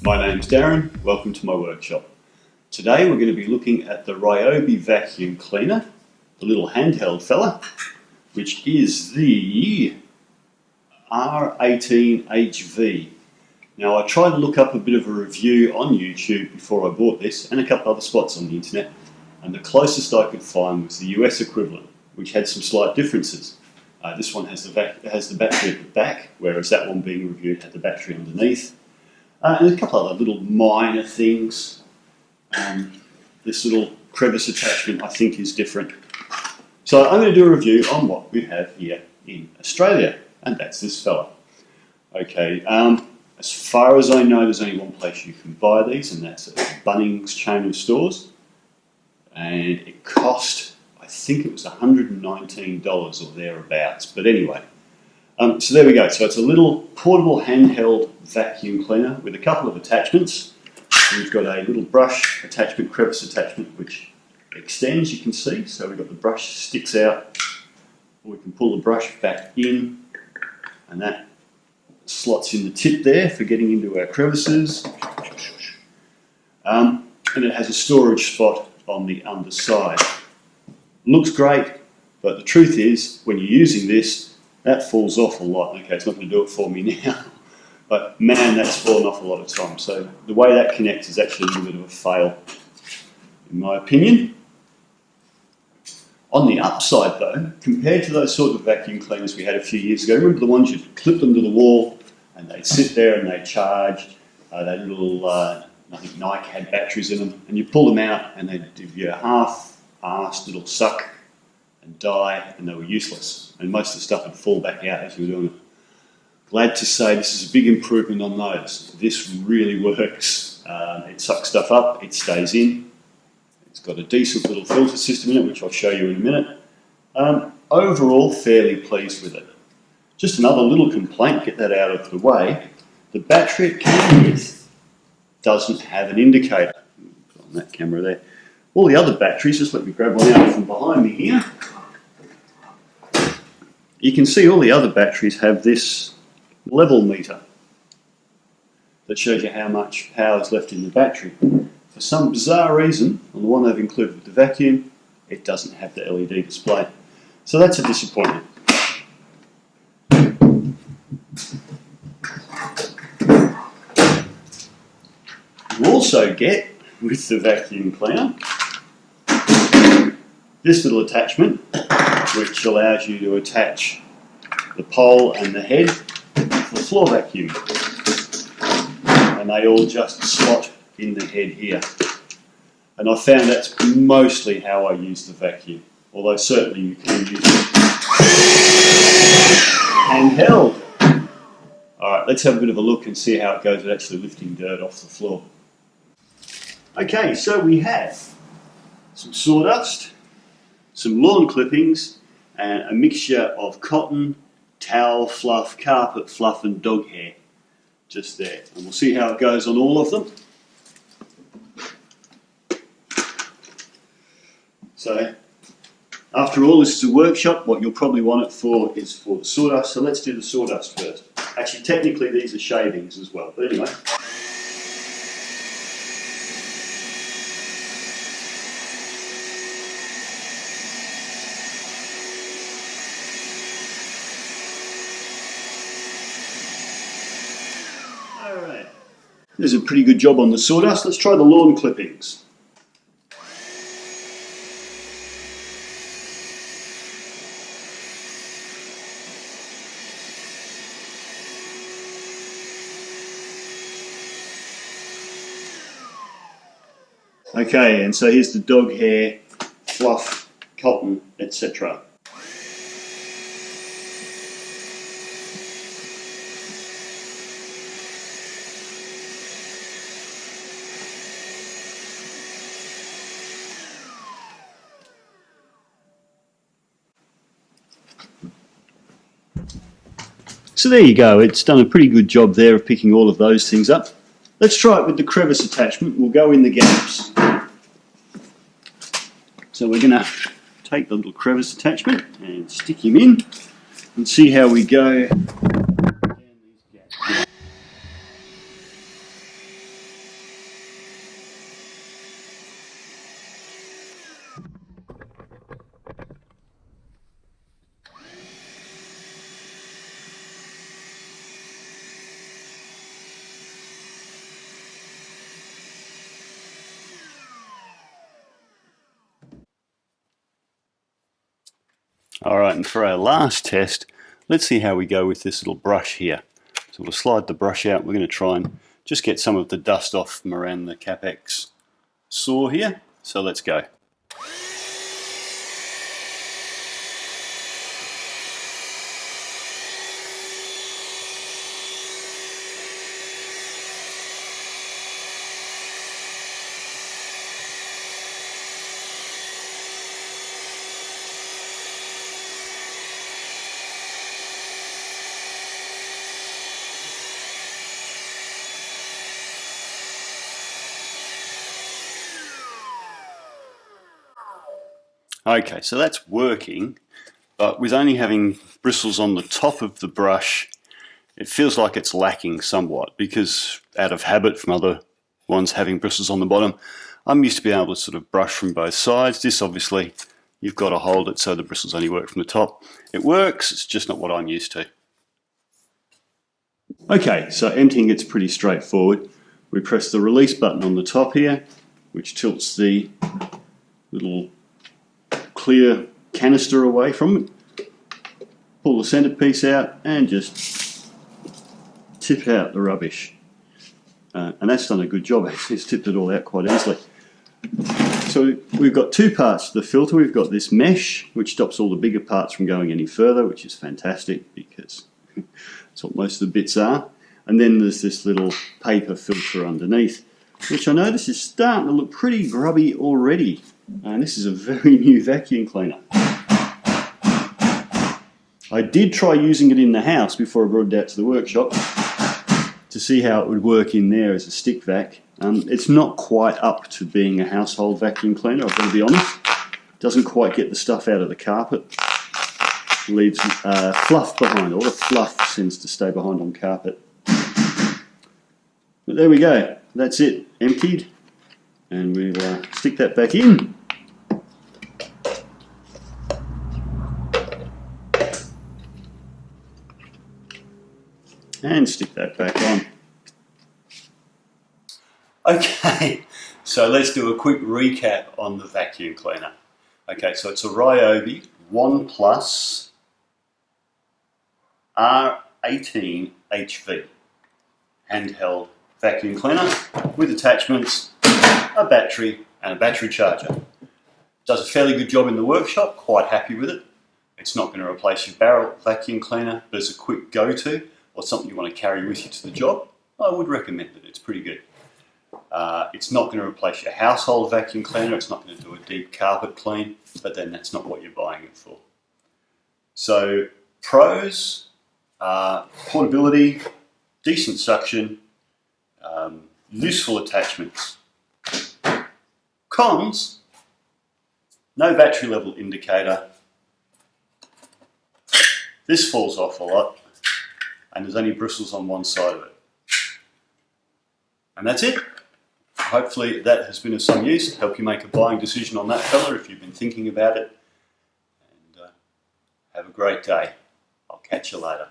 My name's Darren, welcome to my workshop. Today we're going to be looking at the Ryobi vacuum cleaner, the little handheld fella, which is the R18HV. Now I tried to look up a bit of a review on YouTube before I bought this and a couple other spots on the internet, and the closest I could find was the US equivalent, which had some slight differences. This one has the battery at the back, whereas that one being reviewed had the battery underneath. And a couple other little minor things. This little crevice attachment I think is different. So I'm going to do a review on what we have here in Australia, and that's this fella. Okay, as far as I know there's only one place you can buy these, and that's at Bunnings chain of stores. And it cost, I think it was $119 or thereabouts, but anyway. So there we go, so it's a little portable handheld vacuum cleaner with a couple of attachments. We've got a little brush attachment, crevice attachment, which extends, you can see. So we've got the brush sticks out, or we can pull the brush back in, and that slots in the tip there for getting into our crevices. And it has a storage spot on the underside. Looks great, but the truth is, when you're using this, that falls off a lot. Okay, it's not going to do it for me now, but man, that's fallen off a lot of time. So the way that connects is actually a little bit of a fail, in my opinion. On the upside though, compared to those sort of vacuum cleaners we had a few years ago, remember the ones you'd clip them to the wall and they'd sit there and they'd charge, they little, I think Nike had batteries in them, and you pull them out and they'd give you a half-assed little suck and die, and they were useless, and most of the stuff would fall back out as you were doing it. Glad to say this is a big improvement on those. This really works. It sucks stuff up, it stays in. It's got a decent little filter system in it, which I'll show you in a minute. Overall, fairly pleased with it. Just another little complaint, get that out of the way. The battery it came with doesn't have an indicator. Put on that camera there. All the other batteries, just let me grab one out from behind me here. You can see all the other batteries have this level meter that shows you how much power is left in the battery. For some bizarre reason, on the one they've included with the vacuum, it doesn't have the LED display. So that's a disappointment. You also get, with the vacuum cleaner, this little attachment, which allows you to attach the pole and the head for the floor vacuum. And they all just slot in the head here. And I found that's mostly how I use the vacuum, although certainly you can use it handheld. Alright, let's have a bit of a look and see how it goes at actually lifting dirt off the floor. Okay, so we have some sawdust, some lawn clippings, and a mixture of cotton, towel fluff, carpet fluff and dog hair. Just there. And we'll see how it goes on all of them. So, after all, this is a workshop. What you'll probably want it for is for the sawdust. So let's do the sawdust first. Actually, technically these are shavings as well. But anyway. Alright, there's a pretty good job on the sawdust. Let's try the lawn clippings. Okay, and so here's the dog hair, fluff, cotton, etc. So there you go, it's done a pretty good job there of picking all of those things up. Let's try it with the crevice attachment. We'll go in the gaps. So we're going to take the little crevice attachment and stick him in and see how we go down these gaps. Alright, and for our last test, let's see how we go with this little brush here. So we'll slide the brush out. We're going to try and just get some of the dust off from around the Capex saw here. So let's go. Okay, so that's working, but with only having bristles on the top of the brush, it feels like it's lacking somewhat because out of habit from other ones having bristles on the bottom, I'm used to being able to sort of brush from both sides. This obviously, you've got to hold it so the bristles only work from the top. It works, it's just not what I'm used to. Okay, so emptying it's pretty straightforward. We press the release button on the top here, which tilts the little clear canister away from it. Pull the centerpiece out and just tip out the rubbish. And that's done a good job, actually. It's tipped it all out quite easily. So we've got two parts to the filter. We've got this mesh, which stops all the bigger parts from going any further, which is fantastic because that's what most of the bits are. And then there's this little paper filter underneath, which I notice is starting to look pretty grubby already. And this is a very new vacuum cleaner. I did try using it in the house before I brought it out to the workshop to see how it would work in there as a stick vac. It's not quite up to being a household vacuum cleaner, I've got to be honest. It doesn't quite get the stuff out of the carpet. It leaves fluff behind. All the fluff seems to stay behind on carpet. But there we go. That's it. Emptied. And we'll stick that back in. And stick that back on. Okay, so let's do a quick recap on the vacuum cleaner. Okay, so it's a Ryobi 1 Plus R18HV handheld vacuum cleaner with attachments, a battery and a battery charger. Does a fairly good job in the workshop, quite happy with it. It's not going to replace your barrel vacuum cleaner, but as a quick go-to or something you want to carry with you to the job, I would recommend it. It's pretty good. It's not going to replace your household vacuum cleaner, it's not going to do a deep carpet clean, but then that's not what you're buying it for. So, pros, portability, decent suction, useful attachments. Cons, no battery level indicator, this falls off a lot, and there's only bristles on one side of it. And that's it. Hopefully that has been of some use, help you make a buying decision on that fella if you've been thinking about it. And have a great day. I'll catch you later.